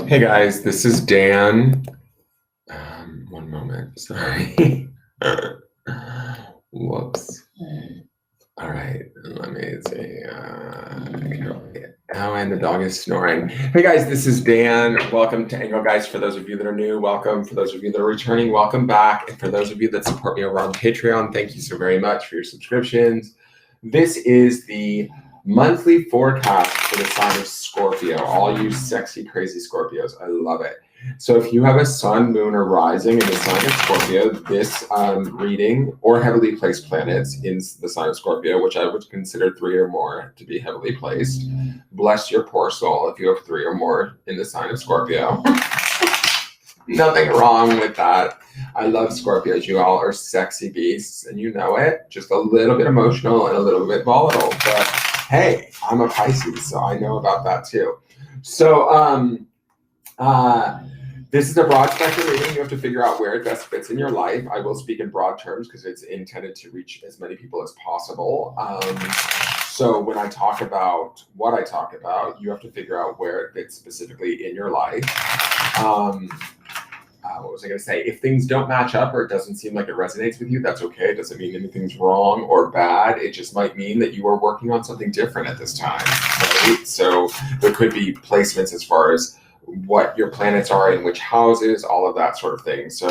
Hey guys, this is Dan. One moment, sorry. Whoops. All right, let me see. Oh, and the dog is snoring. Hey guys, this is Dan. Welcome to Angel Guys. For those of you that are new, welcome. For those of you that are returning, welcome back. And for those of you that support me over on Patreon, thank you so very much for your subscriptions. This is the monthly forecast for the sign of Scorpio. All you sexy, crazy Scorpios. I love it. So if you have a sun, moon, or rising in the sign of Scorpio, this reading, or heavily placed planets in the sign of Scorpio, which I would consider 3 or more to be heavily placed. Bless your poor soul if you have 3 or more in the sign of Scorpio. Nothing wrong with that. I love Scorpios. You all are sexy beasts, and you know it. Just a little bit emotional and a little bit volatile. But hey, I'm a Pisces, so I know about that too. So this is a broad spectrum reading. You have to figure out where it best fits in your life. I will speak in broad terms because it's intended to reach as many people as possible. So when I talk about what I talk about, you have to figure out where it fits specifically in your life. What was I going to say? If things don't match up or it doesn't seem like it resonates with you, that's okay. It doesn't mean anything's wrong or bad. It just might mean that you are working on something different at this time, right? So there could be placements as far as what your planets are in which houses, all of that sort of thing. So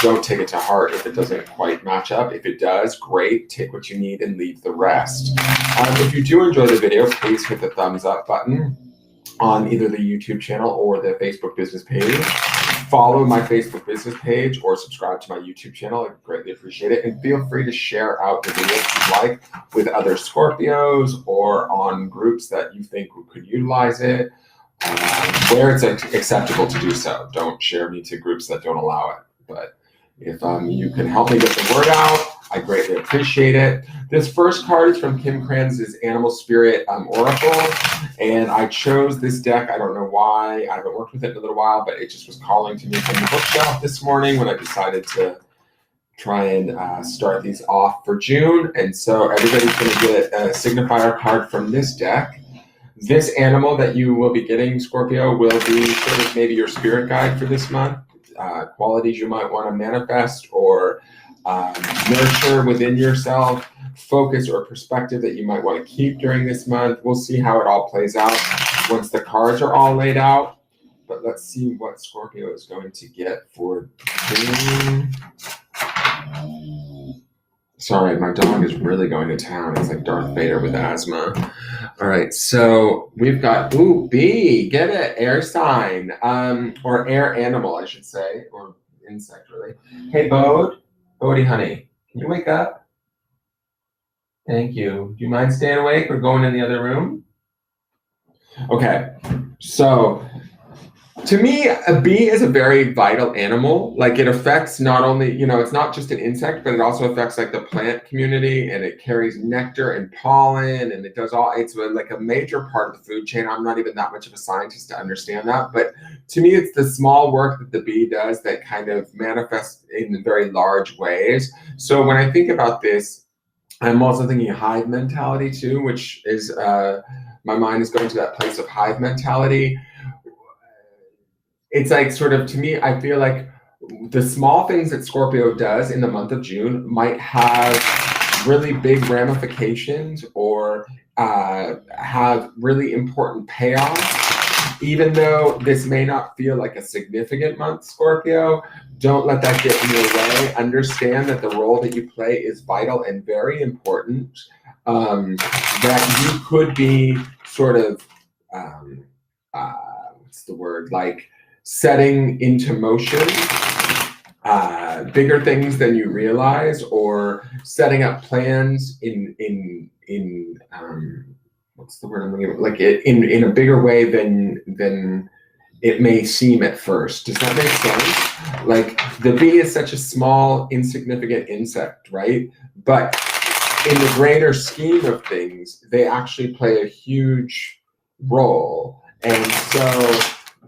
don't take it to heart if it doesn't quite match up. If it does, great. Take what you need and leave the rest. If you do enjoy the video, please hit the thumbs up button on either the YouTube channel or the Facebook business page. Follow my Facebook business page or subscribe to my YouTube channel. I greatly appreciate it. And feel free to share out the video if you like with other Scorpios or on groups that you think could utilize it. Where it's acceptable to do so. Don't share me to groups that don't allow it. But if you can help me get the word out, I greatly appreciate it. This first card is from Kim Kranz's Animal Spirit Oracle. And I chose this deck. I don't know why. I haven't worked with it in a little while, but it just was calling to me from the bookshelf this morning when I decided to try and start these off for June. And so everybody's going to get a signifier card from this deck. This animal that you will be getting, Scorpio, will be sort of maybe your spirit guide for this month. Qualities you might want to manifest or nurture within yourself, focus or perspective that you might want to keep during this month. We'll see how it all plays out once the cards are all laid out. But let's see what Scorpio is going to get for June. Sorry, my dog is really going to town. It's like Darth Vader with asthma. All right, so we've got, ooh, bee, get it, air sign, or air animal, I should say, or insect, really. Hey, Bodie, honey, can you wake up? Thank you. Do you mind staying awake or going in the other room? Okay, so to me, a bee is a very vital animal. Like it affects not only, it's not just an insect, but it also affects like the plant community, and it carries nectar and pollen, and it does it's like a major part of the food chain. I'm not even that much of a scientist to understand that, but to me, it's the small work that the bee does that kind of manifests in very large ways. So when I think about this, I'm also thinking hive mentality too, which is, my mind is going to that place of hive mentality. It's like sort of, to me, I feel like the small things that Scorpio does in the month of June might have really big ramifications or have really important payoffs. Even though this may not feel like a significant month, Scorpio, don't let that get in your way. Understand that the role that you play is vital and very important. That you could be sort of, what's the word, like, setting into motion bigger things than you realize, or setting up plans in what's the word I'm looking for? Like in a bigger way than it may seem at first. Does that make sense? Like the bee is such a small, insignificant insect, right? But in the greater scheme of things, they actually play a huge role. And so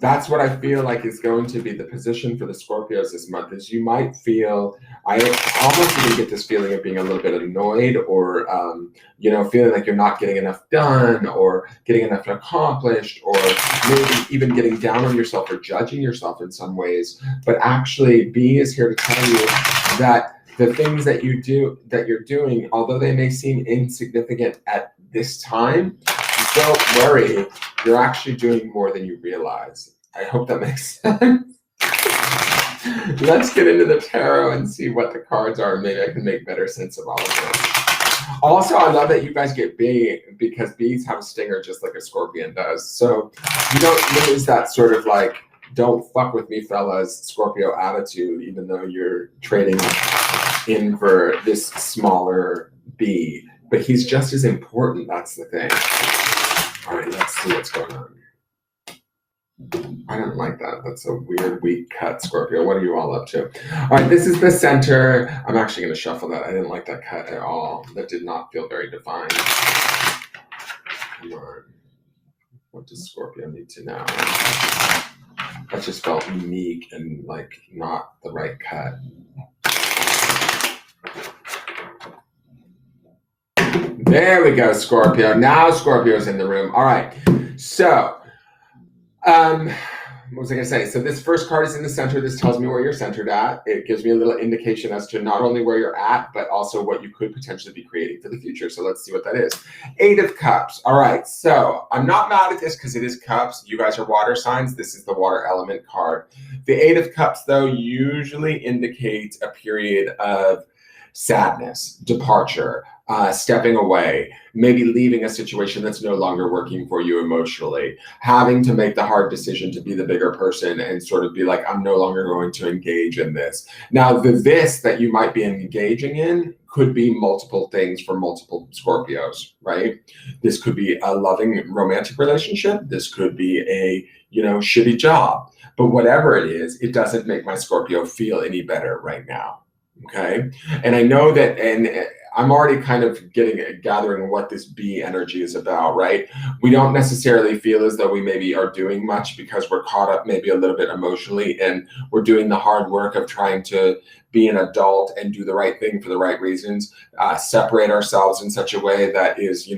that's what I feel like is going to be the position for the Scorpios this month. Is you might feel, I almost even get this feeling of being a little bit annoyed, or you know, feeling like you're not getting enough done or getting enough accomplished, or maybe even getting down on yourself or judging yourself in some ways. But actually, B is here to tell you that the things that you're doing, although they may seem insignificant at this time, don't worry, you're actually doing more than you realize. I hope that makes sense. Let's get into the tarot and see what the cards are. Maybe I can make better sense of all of this. Also, I love that you guys get B, because B's have a stinger just like a Scorpion does. So you don't lose that sort of like, don't fuck with me, fellas, Scorpio attitude, even though you're trading in for this smaller B. But he's just as important, that's the thing. All right, let's see what's going on. I don't like that. That's a weird, weak cut, Scorpio. What are you all up to? All right, this is the center. I'm actually going to shuffle that. I didn't like that cut at all. That did not feel very defined. Come on. What does Scorpio need to know? That just felt meek and like not the right cut. There we go, Scorpio. Now Scorpio's in the room. All right. So, what was I going to say? So this first card is in the center. This tells me where you're centered at. It gives me a little indication as to not only where you're at, but also what you could potentially be creating for the future. So let's see what that is. 8 of Cups. All right. So I'm not mad at this because it is Cups. You guys are water signs. This is the water element card. The 8 of Cups, though, usually indicates a period of sadness, departure, stepping away, maybe leaving a situation that's no longer working for you emotionally, having to make the hard decision to be the bigger person and sort of be like, I'm no longer going to engage in this. Now, this that you might be engaging in could be multiple things for multiple Scorpios, right? This could be a loving romantic relationship. This could be a, shitty job. But whatever it is, it doesn't make my Scorpio feel any better right now. Okay. And I know that, and I'm already kind of gathering what this B energy is about, right? We don't necessarily feel as though we maybe are doing much because we're caught up maybe a little bit emotionally, and we're doing the hard work of trying to be an adult and do the right thing for the right reasons, separate ourselves in such a way that is,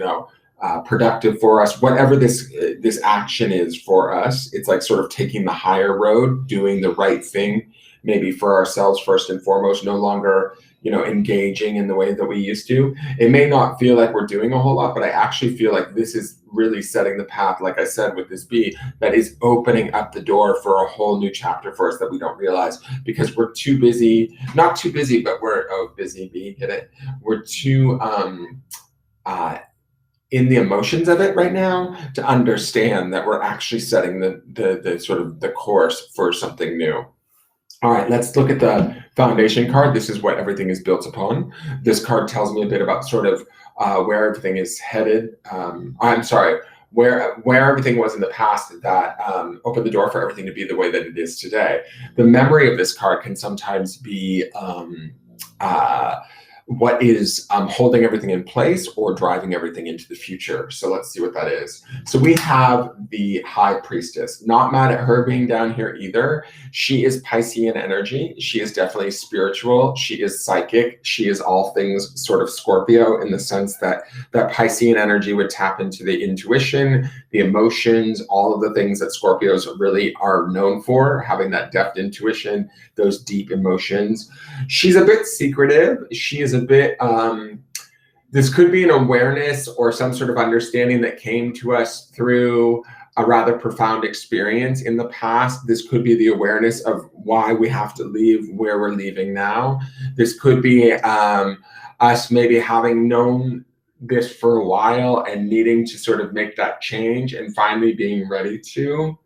productive for us. Whatever this action is for us, it's like sort of taking the higher road, doing the right thing, maybe for ourselves first and foremost, no longer, engaging in the way that we used to. It may not feel like we're doing a whole lot, but I actually feel like this is really setting the path, like I said, with this B, that is opening up the door for a whole new chapter for us that we don't realize, because we're too busy, not too busy, but we're, busy B, get it? We're too, in the emotions of it right now to understand that we're actually setting the sort of the course for something new. All right, let's look at the foundation card. This is what everything is built upon. This card tells me a bit about sort of where everything is headed. Where everything was in the past that opened the door for everything to be the way that it is today. The memory of this card can sometimes be what is holding everything in place or driving everything into the future. So let's see what that is. So we have the High Priestess. Not mad at her being down here either. She is Piscean energy. She is definitely spiritual. She is psychic. She is all things sort of Scorpio, in the sense that that Piscean energy would tap into the intuition, the emotions, all of the things that Scorpios really are known for, having that depth intuition, those deep emotions. She's a bit secretive. She is a bit, this could be an awareness or some sort of understanding that came to us through a rather profound experience in the past. This could be the awareness of why we have to leave where we're leaving now. This could be us maybe having known this for a while and needing to sort of make that change and finally being ready to.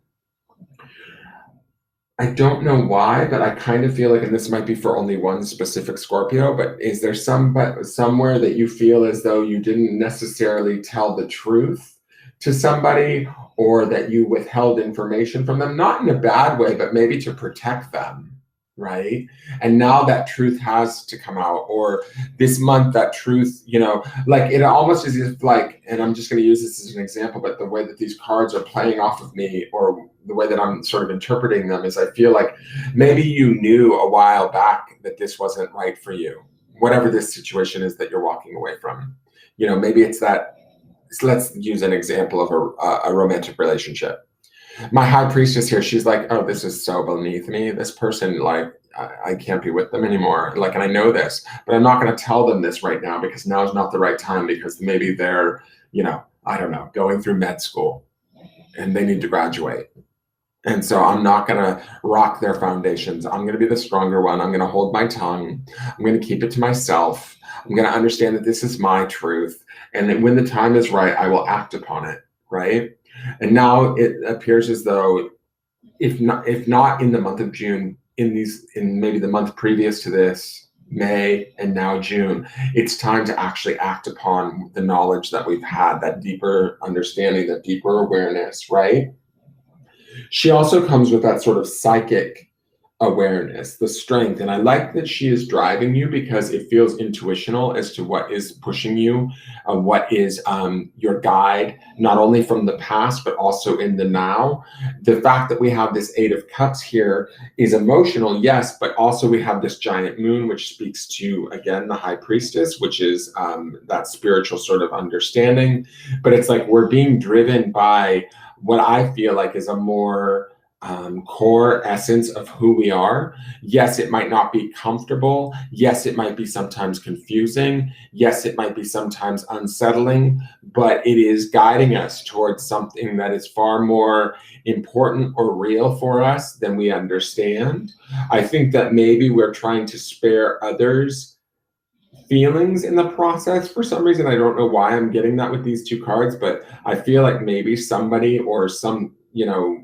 I don't know why, but I kind of feel like, and this might be for only one specific Scorpio, but is there somewhere that you feel as though you didn't necessarily tell the truth to somebody, or that you withheld information from them, not in a bad way, but maybe to protect them, right? And now that truth has to come out, or this month that truth, you know, like it almost is if like, and I'm just going to use this as an example, but the way that these cards are playing off of me, or the way that I'm sort of interpreting them, is I feel like maybe you knew a while back that this wasn't right for you, whatever this situation is that you're walking away from. You know, maybe it's that, so let's use an example of a romantic relationship. My high priestess here, she's like, oh, this is so beneath me. This person, like, I can't be with them anymore. Like, and I know this, but I'm not going to tell them this right now, because now is not the right time, because maybe they're, you know, I don't know, going through med school and they need to graduate. And so I'm not going to rock their foundations. I'm going to be the stronger one. I'm going to hold my tongue. I'm going to keep it to myself. I'm going to understand that this is my truth. And that when the time is right, I will act upon it, right? And now it appears as though, if not in the month of June, in maybe the month previous to this, May, and now June, it's time to actually act upon the knowledge that we've had, that deeper understanding, that deeper awareness, right? She also comes with that sort of psychic awareness, the strength. And I like that she is driving you, because it feels intuitional as to what is pushing you, what is your guide, not only from the past, but also in the now. The fact that we have this 8 of Cups here is emotional, yes, but also we have this giant moon, which speaks to, again, the high priestess, which is that spiritual sort of understanding. But it's like we're being driven by what I feel like is a more core essence of who we are. Yes, it might not be comfortable. Yes, it might be sometimes confusing. Yes, it might be sometimes unsettling, but it is guiding us towards something that is far more important or real for us than we understand. I think that maybe we're trying to spare others feelings in the process for some reason. I don't know why I'm getting that with these 2 cards, but I feel like maybe somebody, or some, you know,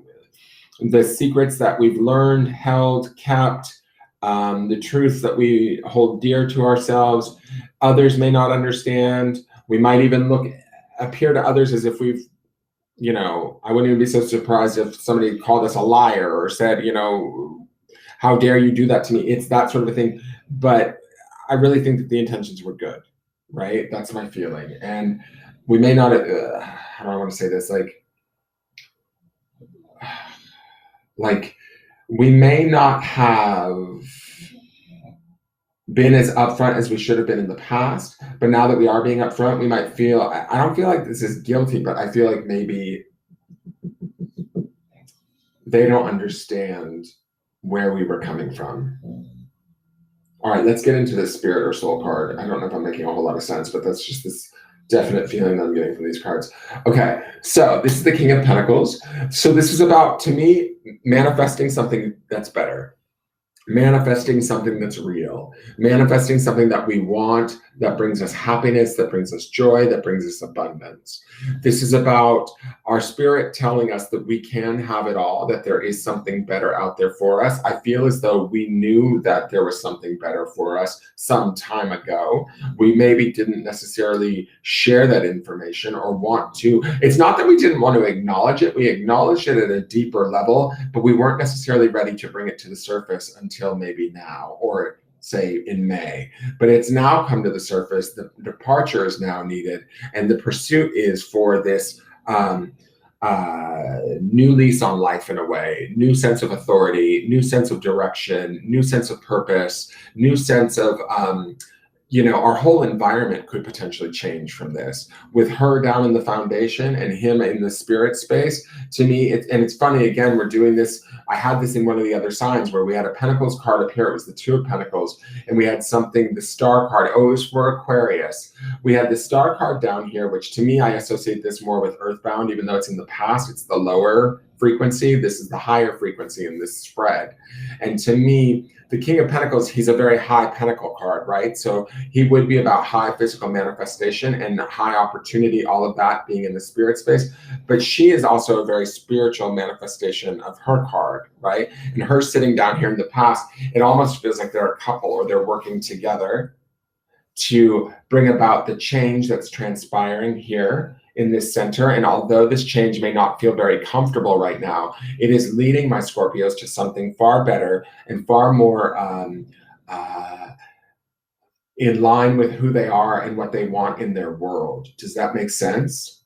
the secrets that we've learned, held, kept, the truths that we hold dear to ourselves, others may not understand. We might even appear to others as if we've, you know, I wouldn't even be so surprised if somebody called us a liar, or said, you know, how dare you do that to me? It's that sort of a thing. But I really think that the intentions were good, right? That's my feeling. And we may not, how do I want to say this? Like we may not have been as upfront as we should have been in the past, but now that we are being upfront, we might feel, I don't feel like this is guilty, but I feel like maybe they don't understand where we were coming from. All right, let's get into this Spirit or Soul card. I don't know if I'm making a whole lot of sense, but that's just this definite feeling that I'm getting from these cards. Okay, so this is the King of Pentacles. So this is about, to me, manifesting something that's better. Manifesting something that's real, manifesting something that we want, that brings us happiness, that brings us joy, that brings us abundance. This is about our spirit telling us that we can have it all, that there is something better out there for us. I feel as though we knew that there was something better for us some time ago. We maybe didn't necessarily share that information or want to. It's not that we didn't want to acknowledge it. We acknowledged it at a deeper level, but we weren't necessarily ready to bring it to the surface until maybe now, or say in May. But it's now come to the surface. The departure is now needed, and the pursuit is for this new lease on life, in a way, new sense of authority, new sense of direction, new sense of purpose, new sense of you know, our whole environment could potentially change from this. With her down in the foundation and him in the spirit space, to me, and it's funny, again, we're doing this. I had this in one of the other signs where we had a Pentacles card up here. It was the 2 of Pentacles. And we had something, the Star card. Oh, it was for Aquarius. We had the Star card down here, which to me, I associate this more with Earthbound, even though it's in the past, it's the lower frequency. This is the higher frequency in this spread. And to me, the King of Pentacles, he's a very high pentacle card, right? So he would be about high physical manifestation and high opportunity, all of that being in the spirit space. But she is also a very spiritual manifestation of her card, right? And her sitting down here in the past, it almost feels like they're a couple, or they're working together to bring about the change that's transpiring here in this center. And although this change may not feel very comfortable right now, it is leading my Scorpios to something far better and far more in line with who they are and what they want in their world. Does that make sense?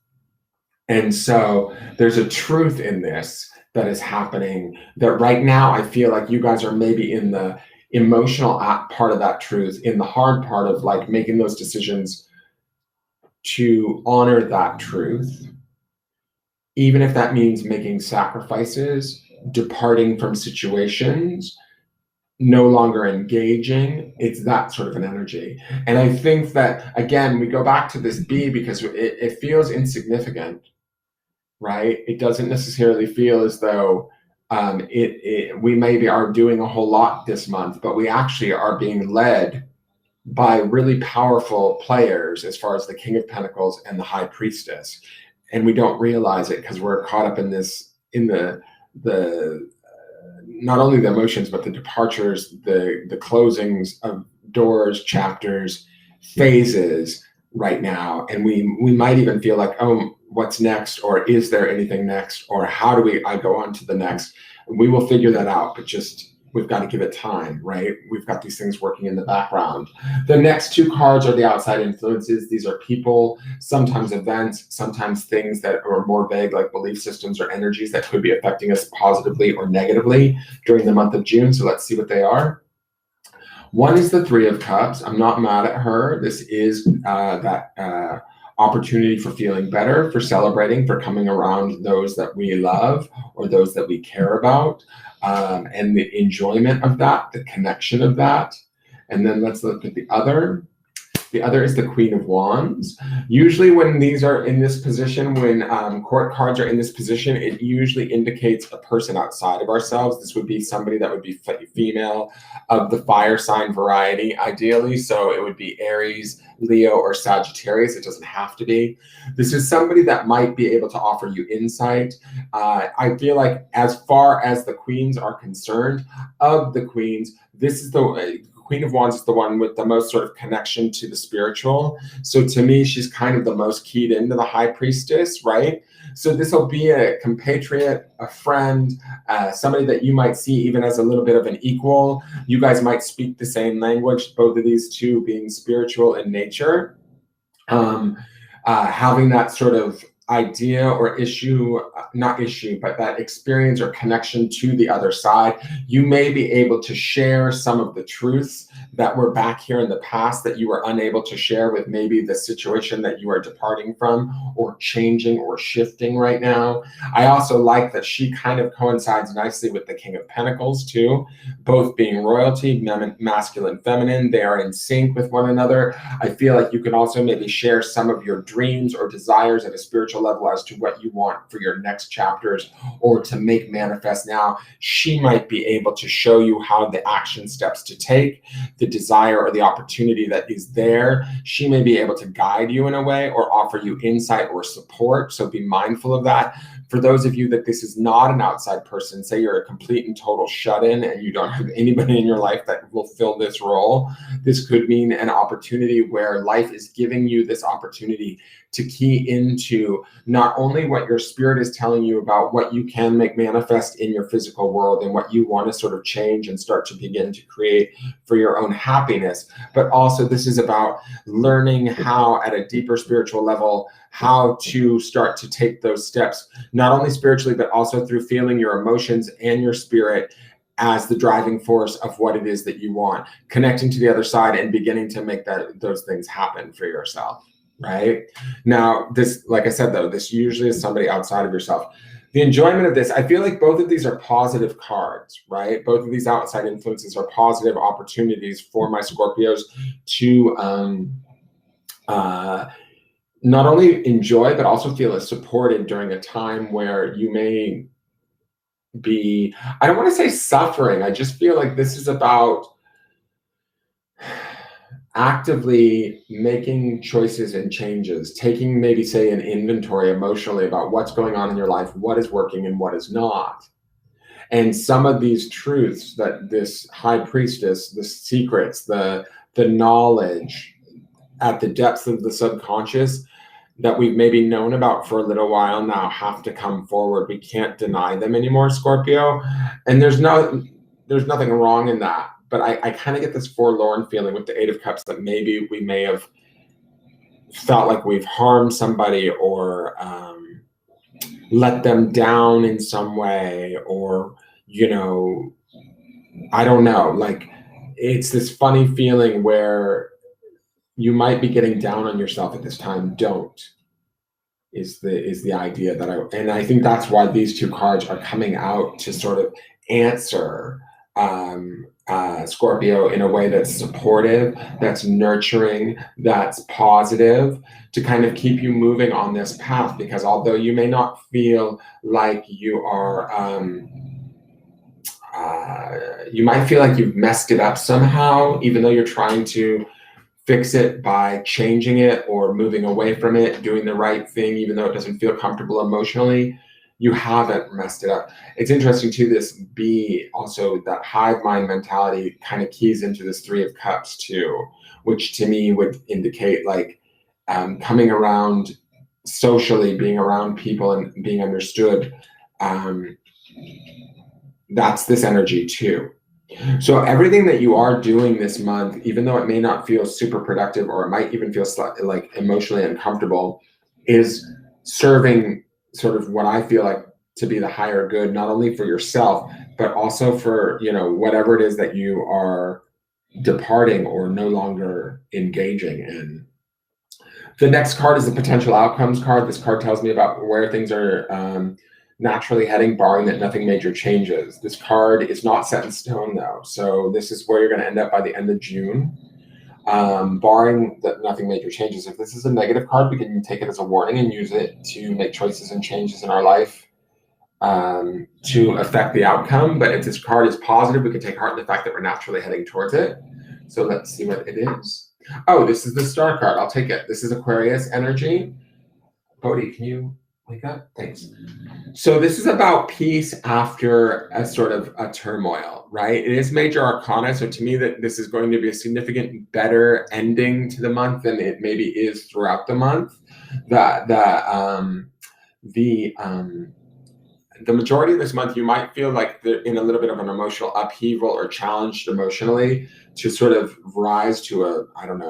And so there's a truth in this that is happening that right now I feel like you guys are maybe in the emotional part of that truth, in the hard part of like making those decisions to honor that truth, even if that means making sacrifices, departing from situations, no longer engaging. It's that sort of an energy. And I think that, again, we go back to this B because it feels insignificant, right? It doesn't necessarily feel as though we maybe are doing a whole lot this month, but we actually are being led by really powerful players as far as the King of Pentacles and the High Priestess. And we don't realize it because we're caught up in this, in the not only the emotions, but the departures, the closings of doors, chapters, phases right now. And we might even feel like, oh, what's next? Or is there anything next? Or how do I go on to the next? We will figure that out, but just, we've got to give it time, right? We've got these things working in the background. The next two cards are the outside influences. These are people, sometimes events, sometimes things that are more vague, like belief systems or energies that could be affecting us positively or negatively during the month of June. So let's see what they are. One is the Three of Cups. I'm not mad at her. This is that opportunity for feeling better, for celebrating, for coming around those that we love or those that we care about. And the enjoyment of that, the connection of that. And then let's look at the other. The other is the Queen of Wands. Usually when these are in this position, when court cards are in this position, it usually indicates a person outside of ourselves. This would be somebody that would be female of the fire sign variety, ideally. So it would be Aries, Leo, or Sagittarius. It doesn't have to be. This is somebody that might be able to offer you insight. I feel like as far as the queens are concerned, of the queens, this is the Queen of Wands is the one with the most sort of connection to the spiritual. So to me, she's kind of the most keyed into the High Priestess, right? So this will be a compatriot, a friend, somebody that you might see even as a little bit of an equal. You guys might speak the same language, both of these two being spiritual in nature. Having that sort of idea or issue, not issue, but that experience or connection to the other side. You may be able to share some of the truths that were back here in the past that you were unable to share with maybe the situation that you are departing from or changing or shifting right now. I also like that she kind of coincides nicely with the King of Pentacles too, both being royalty, masculine, feminine. They are in sync with one another. I feel like you can also maybe share some of your dreams or desires at a spiritual level as to what you want for your next chapters or to make manifest now. She might be able to show you how the action steps to take, the desire or the opportunity that is there. She may be able to guide you in a way or offer you insight or support. So be mindful of that. For those of you that this is not an outside person, say you're a complete and total shut-in and you don't have anybody in your life that will fill this role, this could mean an opportunity where life is giving you this opportunity to key into not only what your spirit is telling you about what you can make manifest in your physical world and what you want to sort of change and start to begin to create for your own happiness, but also this is about learning how at a deeper spiritual level, how to start to take those steps, not only spiritually, but also through feeling your emotions and your spirit as the driving force of what it is that you want, connecting to the other side and beginning to make those things happen for yourself. Right now, this, like I said, though, this usually is somebody outside of yourself. The enjoyment of this, I feel like both of these are positive cards, right? Both of these outside influences are positive opportunities for my Scorpios to not only enjoy, but also feel as supported during a time where you may be, I don't want to say suffering. I just feel like this is about actively making choices and changes, taking maybe say an inventory emotionally about what's going on in your life, what is working and what is not. And some of these truths that this High Priestess, the secrets, the knowledge at the depths of the subconscious that we've maybe known about for a little while now have to come forward. We can't deny them anymore, Scorpio. And there's nothing wrong in that. But I kind of get this forlorn feeling with the Eight of Cups that maybe we may have felt like we've harmed somebody or let them down in some way, or, you know, I don't know. Like, it's this funny feeling where you might be getting down on yourself at this time. Don't is the idea that I think that's why these two cards are coming out to sort of answer Scorpio in a way that's supportive, that's nurturing, that's positive, to kind of keep you moving on this path. Because although you may not feel like you are you might feel like you've messed it up somehow, even though you're trying to fix it by changing it or moving away from it, doing the right thing, even though it doesn't feel comfortable emotionally, you haven't messed it up. It's interesting too, this B also, that hive mind mentality kind of keys into this Three of Cups too, which to me would indicate like coming around socially, being around people and being understood. That's this energy too. So everything that you are doing this month, even though it may not feel super productive, or it might even feel like emotionally uncomfortable, is serving sort of what I feel like to be the higher good, not only for yourself, but also for, you know, whatever it is that you are departing or no longer engaging in. The next card is the potential outcomes card. This card tells me about where things are naturally heading, barring that nothing major changes. This card is not set in stone though. So this is where you're going to end up by the end of June, barring that nothing major changes. If this is a negative card, we can take it as a warning and use it to make choices and changes in our life to affect the outcome. But if this card is positive, we can take heart in the fact that we're naturally heading towards it. So let's see what it is. Oh, this is the Star card. I'll take it. This is Aquarius energy. Bodhi, can you wake up? Thanks. So this is about peace after a sort of a turmoil, right? It is major arcana. So to me, that this is going to be a significant better ending to the month than it maybe is throughout the month. The majority of this month, you might feel like they're in a little bit of an emotional upheaval or challenged emotionally to sort of rise to a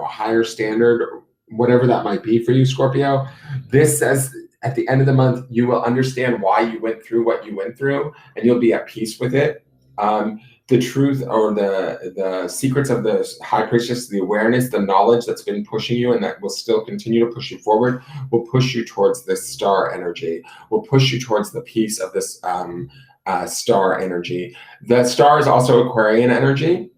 higher standard, or whatever that might be for you, Scorpio. This says at the end of the month, you will understand why you went through what you went through, and you'll be at peace with it. The truth or the secrets of the High Priestess, the awareness, the knowledge that's been pushing you and that will still continue to push you forward, will push you towards this Star energy, will push you towards the peace of this Star energy. The Star is also Aquarian energy,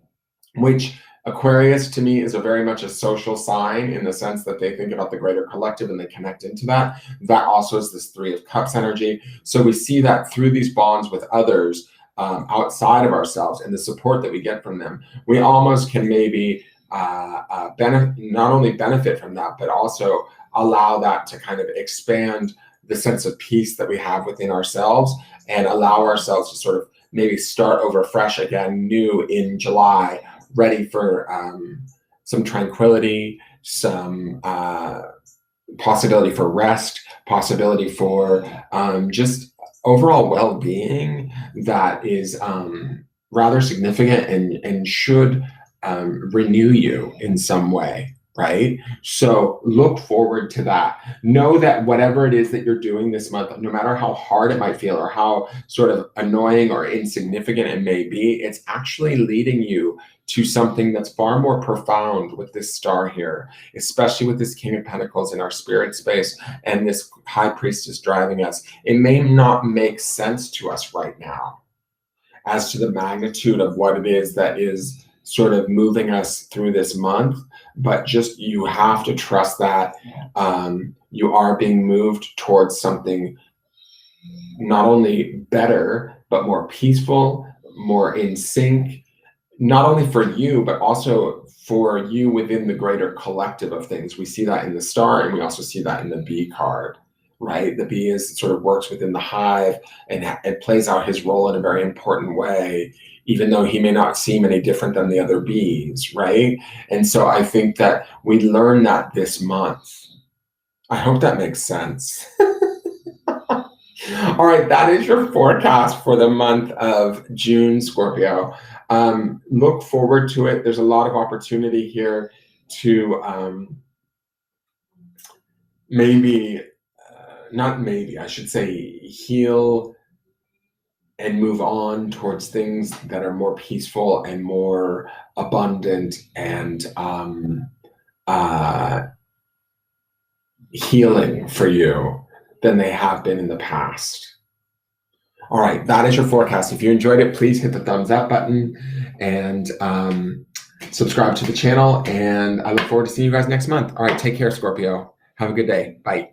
which Aquarius to me is a very much a social sign, in the sense that they think about the greater collective and they connect into that. That also is this Three of Cups energy. So we see that through these bonds with others, outside of ourselves, and the support that we get from them, we almost can maybe not only benefit from that, but also allow that to kind of expand the sense of peace that we have within ourselves, and allow ourselves to sort of maybe start over fresh again, new in July, ready for some tranquility, some possibility for rest, possibility for just overall well-being that is rather significant and should renew you in some way, right? So look forward to that. Know that whatever it is that you're doing this month, no matter how hard it might feel or how sort of annoying or insignificant it may be, it's actually leading you to something that's far more profound with this Star here, especially with this King of Pentacles in our spirit space and this High Priestess driving us. It may not make sense to us right now as to the magnitude of what it is that is sort of moving us through this month, but just you have to trust that you are being moved towards something not only better, but more peaceful, more in sync, not only for you, but also for you within the greater collective of things. We see that in the Star, and we also see that in the B card, right? The B is sort of works within the hive, and it plays out his role in a very important way, even though he may not seem any different than the other Bs, right? And so I think that we learn that this month. I hope that makes sense. All right, that is your forecast for the month of June, Scorpio. Look forward to it. There's a lot of opportunity here to I should say, heal and move on towards things that are more peaceful and more abundant and healing for you than they have been in the past. All right, that is your forecast. If you enjoyed it, please hit the thumbs up button and subscribe to the channel. And I look forward to seeing you guys next month. All right, take care, Scorpio. Have a good day. Bye.